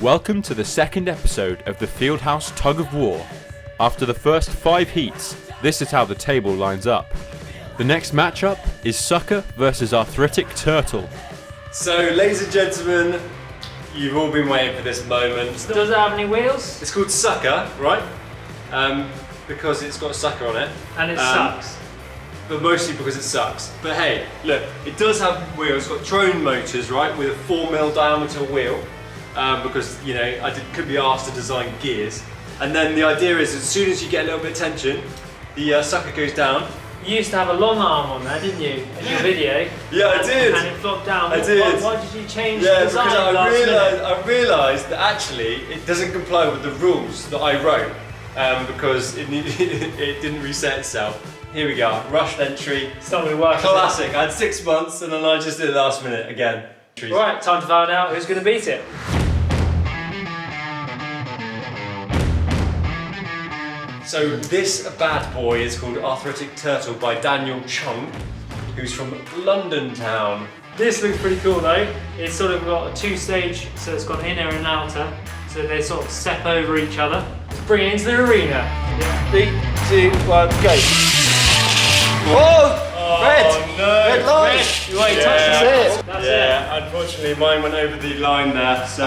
Welcome to the second episode of the Fieldhouse Tug of War. After the first 5 heats, this is how the table lines up. The next matchup is Sucker versus Arthritic Turtle. So, ladies and gentlemen, you've all been waiting for this moment. Does it have any wheels? It's called Sucker, right? Because it's got a sucker on it. And it sucks. But mostly because it sucks. But hey, look, it does have wheels. It's got drone motors, right, with a 4mm diameter wheel. Because, you know, could be asked to design gears. And then the idea is, as soon as you get a little bit of tension, the sucker goes down. You used to have a long arm on there, didn't you, in your video? Yeah, I did. And it flopped down. I did. Why did you change the design? Because I realised that actually it doesn't comply with the rules that I wrote because it didn't reset itself. Here we go, rushed entry. It's not going to work. Classic. I had 6 months and then I just did it last minute again. Right, time to find out who's going to beat it. So this bad boy is called Arthritic Turtle by Daniel Chung, who's from London town. This looks pretty cool though. It's sort of got a 2-stage, so it's got an inner and outer, so they sort of step over each other. Let's bring it into the arena. 3, 2, 1, go! Oh! Red! No! Red line! Wait, That's it! That's it. Unfortunately mine went over the line there, so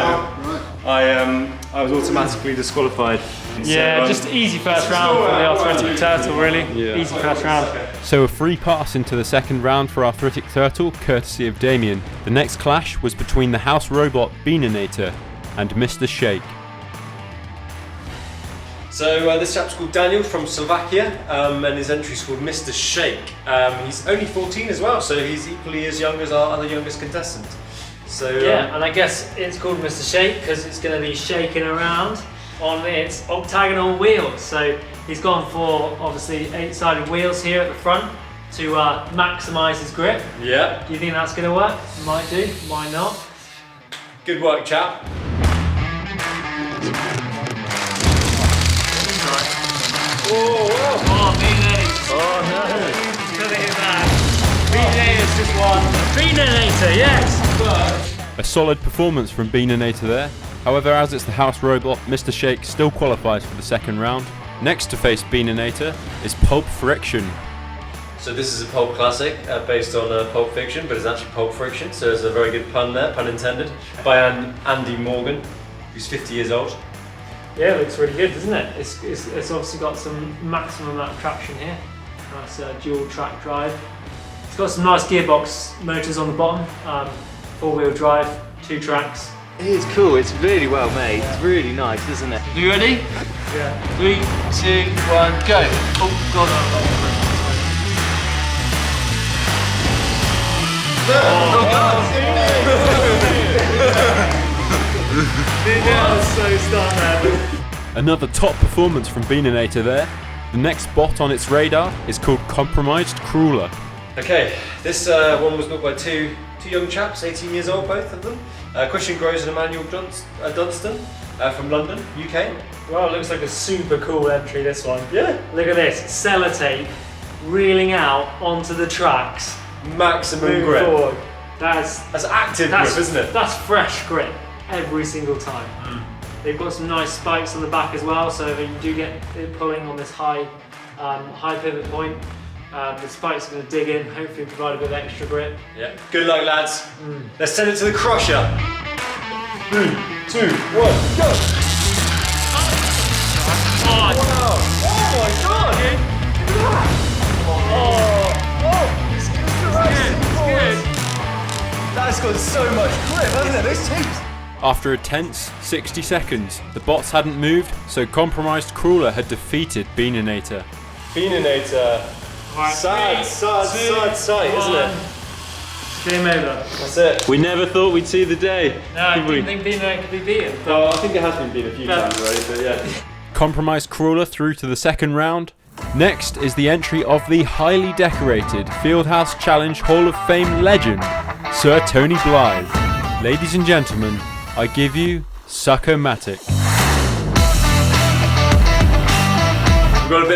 I was automatically disqualified. Yeah, just easy first round for the Arthritic Turtle, really. Yeah. Easy first round. So a free pass into the second round for Arthritic Turtle, courtesy of Damien. The next clash was between the house robot Beaninator and Mr. Shake. So this chap's called Daniel from Slovakia, and his entry's called Mr. Shake. He's only 14 as well, so he's equally as young as our other youngest contestant. So yeah, and I guess it's called Mr. Shake because it's going to be shaking around on its octagonal wheels. So he's gone for obviously 8-sided wheels here at the front to maximise his grip. Yeah. Do you think that's going to work? Might do, might not. Good work, chap. Oh, Beaninator. Oh no. Look at that. Beaninator's just won. Beaninator, yes. A solid performance from Beaninator there. However, as it's the house robot, Mr. Shake still qualifies for the second round. Next to face Beaninator is Pulp Friction. So this is a pulp classic based on Pulp Fiction, but it's actually Pulp Friction, so there's a very good pun there, pun intended, by Andy Morgan, who's 50 years old. Yeah, it looks really good, doesn't it? It's obviously got some maximum amount of traction here. Nice dual track drive. It's got some nice gearbox motors on the bottom, 4-wheel drive, 2 tracks. It is cool, it's really well made, it's really nice, isn't it? You ready? Yeah. 3, 2, 1, go! Oh god. Oh god! So start there. Another top performance from Beaninator there. The next bot on its radar is called Compromised Crueler. Okay, this one was built by two young chaps, 18 years old, both of them. Christian Groves and Emmanuel Dunstan from London, UK. Well, it looks like a super cool entry, this one. Yeah. Look at this, sellotape reeling out onto the tracks. Maximum Move grip. forward. That's active grip, isn't it? That's fresh grip every single time. They've got some nice spikes on the back as well, so if you do get it pulling on this high pivot point, the spikes are going to dig in, hopefully provide a bit of extra grip. Yeah. Good luck, lads. Let's send it to the crusher. 3, 2, 1, go! Oh, wow! Oh my god! It's good. That's got so much grip, hasn't it? Those teeth. After a tense 60 seconds, the bots hadn't moved, so Compromised Crueler had defeated Beaninator. Beaninator. Right, Sad sight, isn't it? Game over. That's it. We never thought we'd see the day. No, I didn't think Beaninator could be beaten. Well, I think it has been beaten a few times already, but yeah. Compromised Crueler through to the second round. Next is the entry of the highly decorated Fieldhouse Challenge Hall of Fame legend, Sir Tony Blythe. Ladies and gentlemen, I give you SuckOMatic. We've got a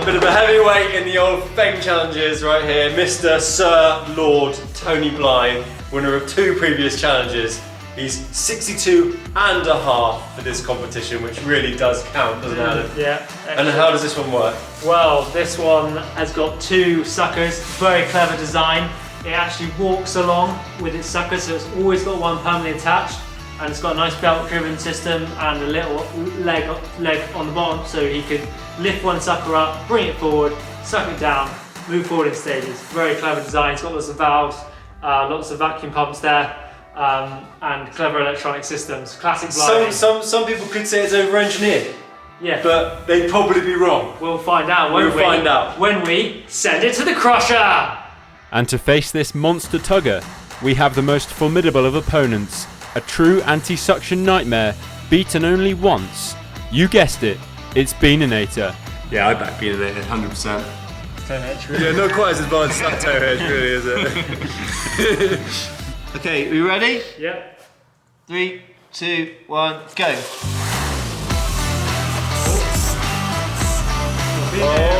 bit of a heavyweight in the old FEng challenges right here, Mr. Sir Lord Tony Blythe, winner of 2 previous challenges. He's 62 and a half for this competition, which really does count, doesn't it, Adam? Yeah. And how does this one work? Well, this one has got 2 suckers, very clever design. It actually walks along with its suckers, so it's always got one permanently attached, and it's got a nice belt-driven system and a little leg on the bottom, so he could lift one sucker up, bring it forward, suck it down, move forward in stages. Very clever design. It's got lots of valves, lots of vacuum pumps there. And clever electronic systems. Classic Blythe. Some people could say it's over-engineered. Yeah. But they'd probably be wrong. We'll find out, won't we? We'll find out. When we send it to the crusher! And to face this monster tugger, we have the most formidable of opponents, a true anti-suction nightmare, beaten only once. You guessed it, it's Beaninator. Yeah, I back Beaninator 100%. Really. Yeah, not quite as advanced as that toe hedge, really, is it? Okay, we ready? Yep. 3, 2, 1, go. Oh.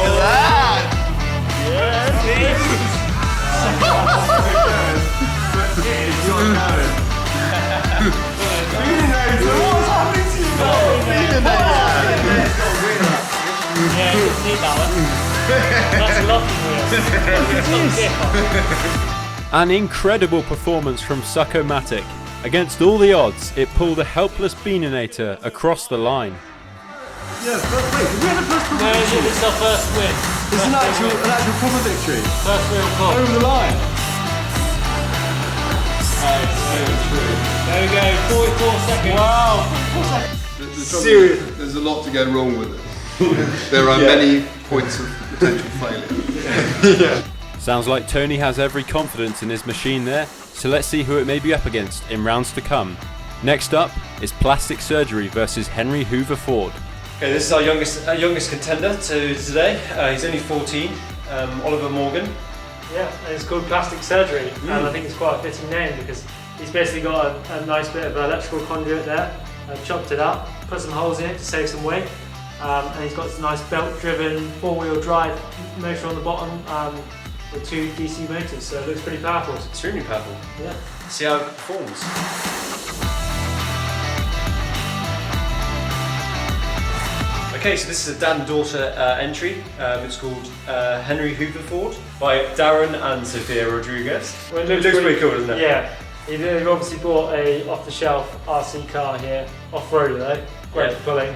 Yeah, you just need that one. That's a lofty wheel. An incredible performance from SuckOMatic. Against all the odds, it pulled a helpless Beaninator across the line. Yeah, but wait, we had a first proper victory. This is our first win. It's an actual proper victory. First real call. Over the line. There we go, 44 seconds. Wow. There's a lot to go wrong with it. There are many points of potential failure. Sounds like Tony has every confidence in his machine there, so let's see who it may be up against in rounds to come. Next up is Plastic Surgery versus Henry Hoover Ford. Okay, this is our youngest contender to today. He's only 14, Oliver Morgan. Yeah, and it's called Plastic Surgery, and I think it's quite a fitting name because he's basically got a nice bit of electrical conduit there, chopped it up, put some holes in it to save some weight, and he's got some nice belt-driven 4-wheel drive motor on the bottom with 2 DC motors, so it looks pretty powerful. It's extremely powerful. Yeah. See how it performs. Okay, so this is a dad and daughter entry. It's called Henry Hoover Ford by Darren and Sophia Rodriguez. Well, it looks pretty cool, doesn't it? Yeah. They've obviously bought a off-the-shelf RC car here, off-roader though, great for pulling.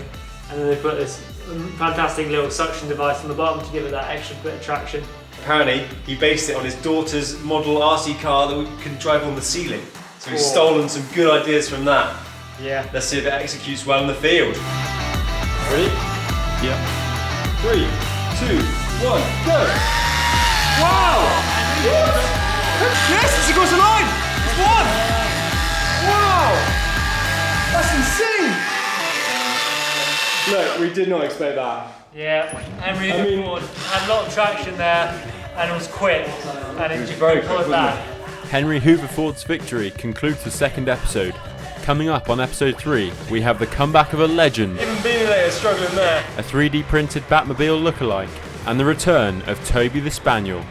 And then they put this fantastic little suction device on the bottom to give it that extra bit of traction. Apparently, he based it on his daughter's model RC car that can drive on the ceiling. So he's stolen some good ideas from that. Yeah. Let's see if it executes well in the field. Ready? Yep. 3, 2, 1, go! Wow! Yes, it's across the line! It's won! Wow! That's insane! Look, we did not expect that. Yeah, Henry Ford had a lot of traction there and it was quick and it just pulled it back. Henry Hoover Ford's victory concludes the second episode. Coming up on episode 3, we have the comeback of a legend, Even Beaninator struggling there. a 3D printed Batmobile lookalike, and the return of Toby the Spaniel.